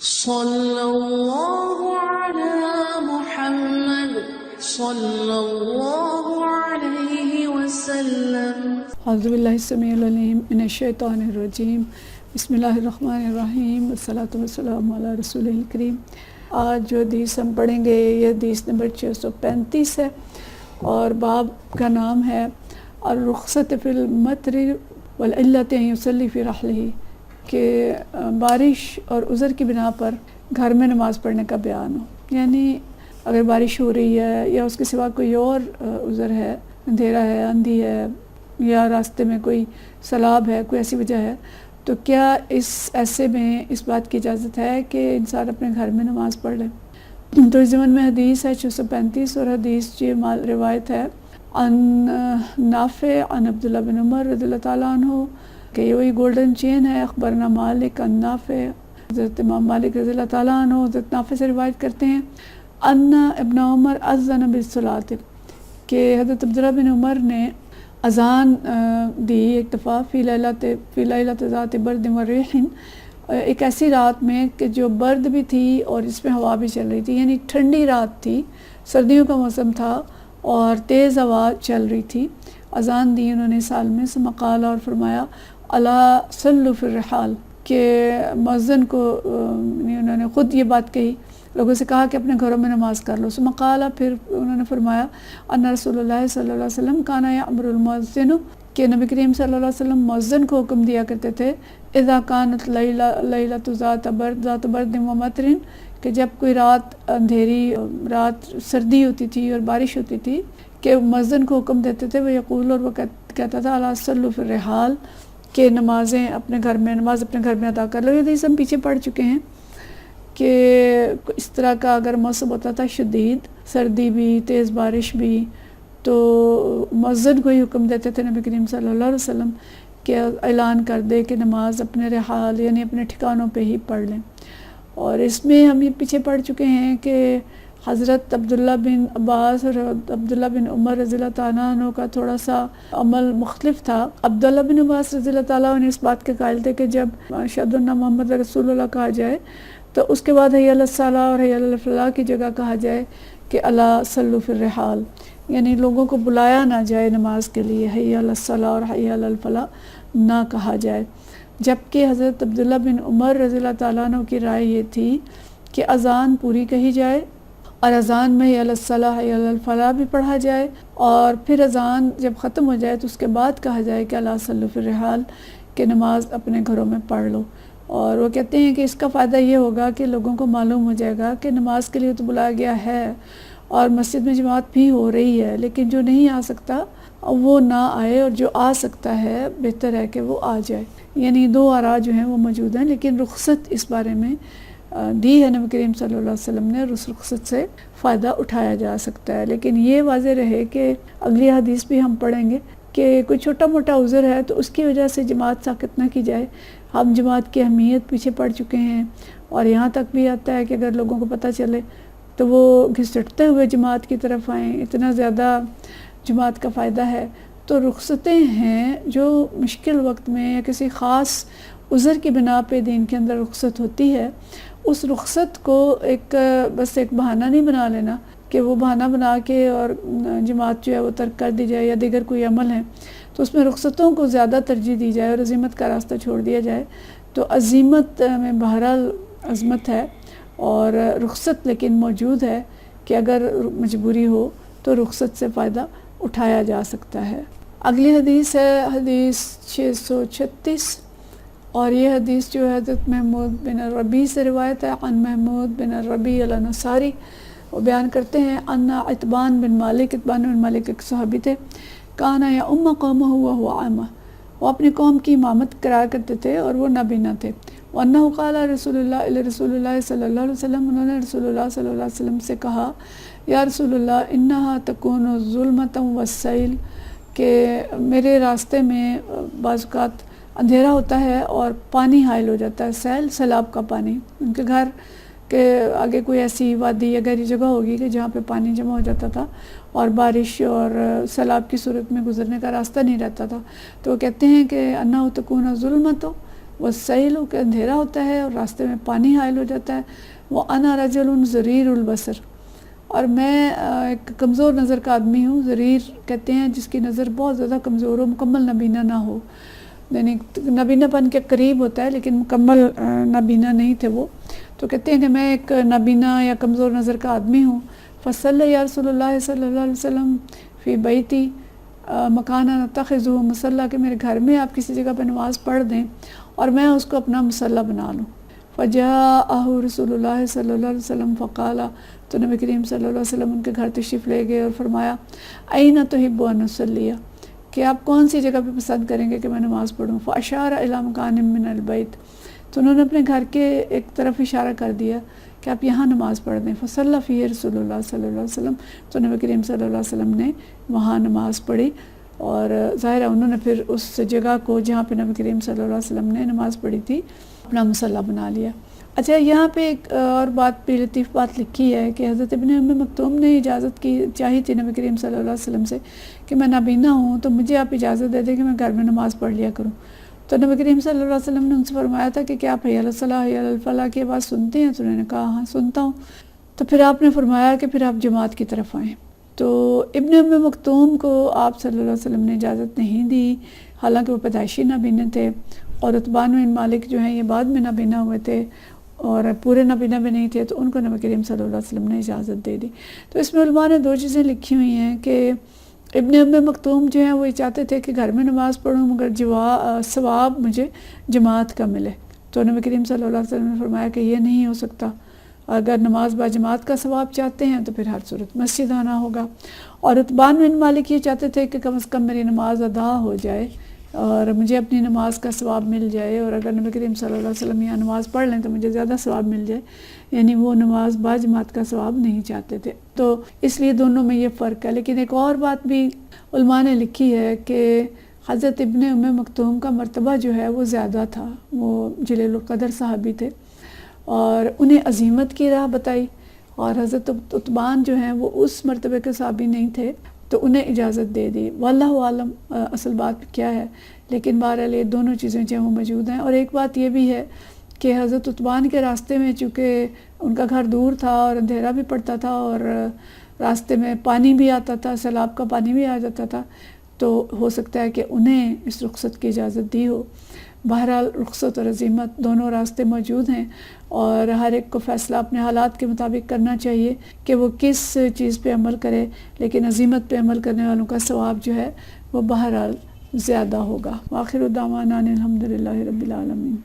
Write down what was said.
صلی اللہ علی محمد صلی اللہ علیہ وسلم۔ اعوذ باللہ السمیع العلیم من الشیطان الرجیم، بسم اللہ الرحمن الرحیم، والصلاۃ والسلام علی رسول الکریم۔ آج جو حدیث ہم پڑھیں گے یہ حدیث نمبر 635 ہے اور باب کا نام ہے الرخصۃ فی المطر والعلۃ ان یصلی فی رحلہ، کہ بارش اور عذر کی بنا پر گھر میں نماز پڑھنے کا بیان ہو۔ یعنی اگر بارش ہو رہی ہے یا اس کے سوا کوئی اور عذر ہے، اندھیرا ہے، آندھی ہے، یا راستے میں کوئی سیلاب ہے، کوئی ایسی وجہ ہے، تو کیا ایسے میں اس بات کی اجازت ہے کہ انسان اپنے گھر میں نماز پڑھ لے؟ تو اس ضمن میں حدیث ہے 635 اور حدیث کی روایت ہے عن نافع عن عبداللہ بن عمر رضی اللہ تعالیٰ عنہ، کہ یہ وہی گولڈن چین ہے۔ اخبرنا مالک عن نافع، حضرت امام مالک رضی اللہ تعالیٰ عنہ حضرت نافع سے روایت کرتے ہیں ان ابن عمر اذن بالصلاۃ، کہ حضرت عبداللہ بن عمر نے اذان دی ایک دفعہ فی لیلۃ ذات برد و ریح، ایک ایسی رات میں کہ جو برد بھی تھی اور اس میں ہوا بھی چل رہی تھی، یعنی ٹھنڈی رات تھی، سردیوں کا موسم تھا اور تیز ہوا چل رہی تھی۔ اذان دی انہوں نے سال میں، ثم قال، اور فرمایا الا صلوا فی الرحال، کہ مؤذن کو انہوں نے خود یہ بات کہی، لوگوں سے کہا کہ اپنے گھروں میں نماز کر لو۔ ثم قال، پھر انہوں نے فرمایا ان رسول اللہ صلی اللہ علیہ وسلم کان یأمر المؤذن، کہ نبی کریم صلی اللہ علیہ وسلم مؤذن کو حکم دیا کرتے تھے اذا کانت لیلۃ ذات برد و مطر، کہ جب کوئی رات اندھیری، رات سردی ہوتی تھی اور بارش ہوتی تھی، کہ مؤذن کو حکم دیتے تھے، وہ یقول، اور وہ کہتا تھا الا صلوا فی الرحال، کہ نماز اپنے گھر میں ادا کر لو۔ یہ حدیث ہم پیچھے پڑھ چکے ہیں کہ اس طرح کا اگر موسم ہوتا تھا شدید، سردی بھی، تیز بارش بھی، تو مؤذن کو ہی حکم دیتے تھے نبی کریم صلی اللہ علیہ وسلم کہ اعلان کر دے کہ نماز اپنے رحال یعنی اپنے ٹھکانوں پہ ہی پڑھ لیں۔ اور اس میں ہم یہ پیچھے پڑھ چکے ہیں کہ حضرت عبداللہ بن عباس اور عبداللہ بن عمر رضی اللہ تعالیٰ عنہ کا تھوڑا سا عمل مختلف تھا۔ عبداللہ بن عباس رضی اللہ تعالیٰ عنہ اس بات کے قائل تھے کہ جب اشہد ان محمد رسول اللہ کہا جائے تو اس کے بعد حی علی الصلاۃ اور حی علی الفلاح کی جگہ کہا جائے کہ الا صلوا فی الرحال، یعنی لوگوں کو بلایا نہ جائے نماز کے لیے، حی علی الصلاۃ اور حی علی الفلاح نہ کہا جائے۔ جبکہ حضرت عبداللہ بن عمر رضی اللہ تعالیٰ عنہ کی رائے یہ تھی کہ اذان پوری کہی جائے اور اذان میں حی علی الصلاۃ حی علی الفلاح بھی پڑھا جائے، اور پھر اذان جب ختم ہو جائے تو اس کے بعد کہا جائے کہ الا صلوا فی الرحال، کہ نماز اپنے گھروں میں پڑھ لو۔ اور وہ کہتے ہیں کہ اس کا فائدہ یہ ہوگا کہ لوگوں کو معلوم ہو جائے گا کہ نماز کے لیے تو بلایا گیا ہے اور مسجد میں جماعت بھی ہو رہی ہے، لیکن جو نہیں آ سکتا وہ نہ آئے، اور جو آ سکتا ہے بہتر ہے کہ وہ آ جائے۔ یعنی دو آراء جو ہیں وہ موجود ہیں، لیکن رخصت اس بارے میں دی ہے نبی کریم صلی اللہ علیہ وسلم نے، رخصت سے فائدہ اٹھایا جا سکتا ہے۔ لیکن یہ واضح رہے کہ اگلی حدیث بھی ہم پڑھیں گے کہ کوئی چھوٹا موٹا عذر ہے تو اس کی وجہ سے جماعت ساقط نہ کی جائے۔ ہم جماعت کی اہمیت پیچھے پڑھ چکے ہیں، اور یہاں تک بھی آتا ہے کہ اگر لوگوں کو پتہ چلے تو وہ گھسٹتے ہوئے جماعت کی طرف آئیں، اتنا زیادہ جماعت کا فائدہ ہے۔ تو رخصتیں ہیں جو مشکل وقت میں یا کسی خاص عذر کی بنا پہ دین کے اندر رخصت ہوتی ہے، اس رخصت کو بس ایک بہانہ نہیں بنا لینا کہ وہ بہانہ بنا کے اور جماعت جو ہے وہ ترک کر دی جائے، یا دیگر کوئی عمل ہے تو اس میں رخصتوں کو زیادہ ترجیح دی جائے اور عزیمت کا راستہ چھوڑ دیا جائے۔ تو عزیمت میں بہرحال عظمت ہے، اور رخصت لیکن موجود ہے کہ اگر مجبوری ہو تو رخصت سے فائدہ اٹھایا جا سکتا ہے۔ اگلی حدیث ہے حدیث 636، اور یہ حدیث جو ہے حضرت محمود بن الربیع سے روایت ہے عن محمود بن الربیع الانصاری، وہ بیان کرتے ہیں ان عتبان بن مالک ایک صحابی تھے، کانا یؤم قومہ وہو اعمى، وہ اپنی قوم کی امامت کرایا کرتے تھے اور وہ نابینا تھے۔ وانہ قال رسول اللہ صلی اللہ علیہ وسلم، انہوں نے رسول اللہ صلی اللہ علیہ وسلم سے کہا یا رسول اللہ انہا تکون ظلمتا والسیل، کہ میرے راستے میں بعض اوقات اندھیرا ہوتا ہے اور پانی حائل ہو جاتا ہے، سیلاب کا پانی، ان کے گھر کے آگے کوئی ایسی وادی یا گہری جگہ ہوگی کہ جہاں پہ پانی جمع ہو جاتا تھا اور بارش اور سیلاب کی صورت میں گزرنے کا راستہ نہیں رہتا تھا۔ تو وہ کہتے ہیں کہ انہا تکون ظلمت، والسیل کہ اندھیرا ہوتا ہے اور راستے میں پانی حائل ہو جاتا ہے، وَأَنَا رَجُلٌ ضَرِيرُ الْبَصَرِ اور میں ایک کمزور نظر کا آدمی ہوں۔ ضریر کہتے ہیں جس کی نظر بہت زیادہ کمزور ہو، مکمل نابینا نہ ہو، یعنی نابینا پن کے قریب ہوتا ہے لیکن مکمل نابینا نہیں تھے وہ، تو کہتے ہیں کہ میں ایک نابینا یا کمزور نظر کا آدمی ہوں۔ فصلی یا رسول اللہ صلی اللہ علیہ وسلم فی بیتی مکانا اتخذہ مصلی کہ میرے گھر میں آپ کسی جگہ پہ نماز پڑھ دیں اور میں اس کو اپنا مصلی بنا لوں۔ فجاءہ رسول اللہ صلی اللہ علیہ وسلم فقال تو نبی کریم صلی اللہ علیہ وسلم ان کے گھر تشریف لے گئے اور فرمایا این تحب ان اصلی کہ آپ کون سی جگہ پہ پسند کریں گے کہ میں نماز پڑھوں؟ فاشار الی مکان من البیت تو انہوں نے اپنے گھر کے ایک طرف اشارہ کر دیا کہ آپ یہاں نماز پڑھ دیں۔ فصلی فیہ رسول اللہ صلی اللہ علیہ وسلم تو نبی کریم صلی اللہ علیہ وسلم نے وہاں نماز پڑھی، اور ظاہر ہے انہوں نے پھر اس جگہ کو جہاں پہ نبی کریم صلی اللہ علیہ وسلم نے نماز پڑھی تھی اپنا مصلی بنا لیا۔ اچھا، یہاں پہ ایک اور بات بھی لطیف بات لکھی ہے کہ حضرت ابن ام مکتوم نے اجازت کی چاہی تھی نبی کریم صلی اللہ علیہ وسلم سے کہ میں نابینا ہوں تو مجھے آپ اجازت دے دیں کہ میں گھر میں نماز پڑھ لیا کروں۔ تو نبی کریم صلی اللہ علیہ وسلم نے ان سے فرمایا تھا کہ کیا آپ حی علی الصلاۃ حی علی الفلاح کی آواز سنتے ہیں؟ تو انہوں نے کہا ہاں سنتا ہوں۔ تو پھر آپ نے فرمایا کہ پھر آپ جماعت کی طرف آئیں۔ تو ابن ام مکتوم کو آپ صلی اللہ علیہ وسلم نے اجازت نہیں دی، حالانکہ وہ پیدائشی نابینا تھے، اور عتبان بن مالک جو ہیں یہ بعد میں نابینا ہوئے تھے اور پورے نابینا بھی نہیں تھے، تو ان کو نبی کریم صلی اللہ علیہ وسلم نے اجازت دے دی۔ تو اس میں علماء نے دو چیزیں لکھی ہوئی ہیں کہ ابن ام مکتوم جو ہیں وہ یہ چاہتے تھے کہ گھر میں نماز پڑھوں مگر ثواب مجھے جماعت کا ملے، تو نبی کریم صلی اللہ علیہ وسلم نے فرمایا کہ یہ نہیں ہو سکتا، اگر نماز با جماعت کا ثواب چاہتے ہیں تو پھر ہر صورت مسجد آنا ہوگا۔ اور عتبان بن مالک یہ چاہتے تھے کہ کم از کم میری نماز ادا ہو جائے اور مجھے اپنی نماز کا ثواب مل جائے، اور اگر نبی کریم صلی اللہ علیہ وسلم یہاں نماز پڑھ لیں تو مجھے زیادہ ثواب مل جائے، یعنی وہ نماز با جماعت کا ثواب نہیں چاہتے تھے۔ تو اس لیے دونوں میں یہ فرق ہے۔ لیکن ایک اور بات بھی علماء نے لکھی ہے کہ حضرت ابن ام مکتوم کا مرتبہ جو ہے وہ زیادہ تھا، وہ جلیل القدر صحابی تھے اور انہیں عزیمت کی راہ بتائی، اور حضرت عتبان جو ہیں وہ اس مرتبے کے صحابی نہیں تھے تو انہیں اجازت دے دی۔ واللہ عالم اصل بات کیا ہے، لیکن بہرحال یہ دونوں چیزیں جو ہیں وہ موجود ہیں۔ اور ایک بات یہ بھی ہے کہ حضرت عتبان کے راستے میں چونکہ ان کا گھر دور تھا اور اندھیرا بھی پڑتا تھا اور راستے میں پانی بھی آتا تھا، سیلاب کا پانی بھی آ جاتا تھا، تو ہو سکتا ہے کہ انہیں اس رخصت کی اجازت دی ہو۔ بہرحال رخصت اور عزیمت دونوں راستے موجود ہیں، اور ہر ایک کو فیصلہ اپنے حالات کے مطابق کرنا چاہیے کہ وہ کس چیز پہ عمل کرے، لیکن عزیمت پہ عمل کرنے والوں کا ثواب جو ہے وہ بہرحال زیادہ ہوگا۔ وآخر دعوانا ان الحمد للہ رب العالمین۔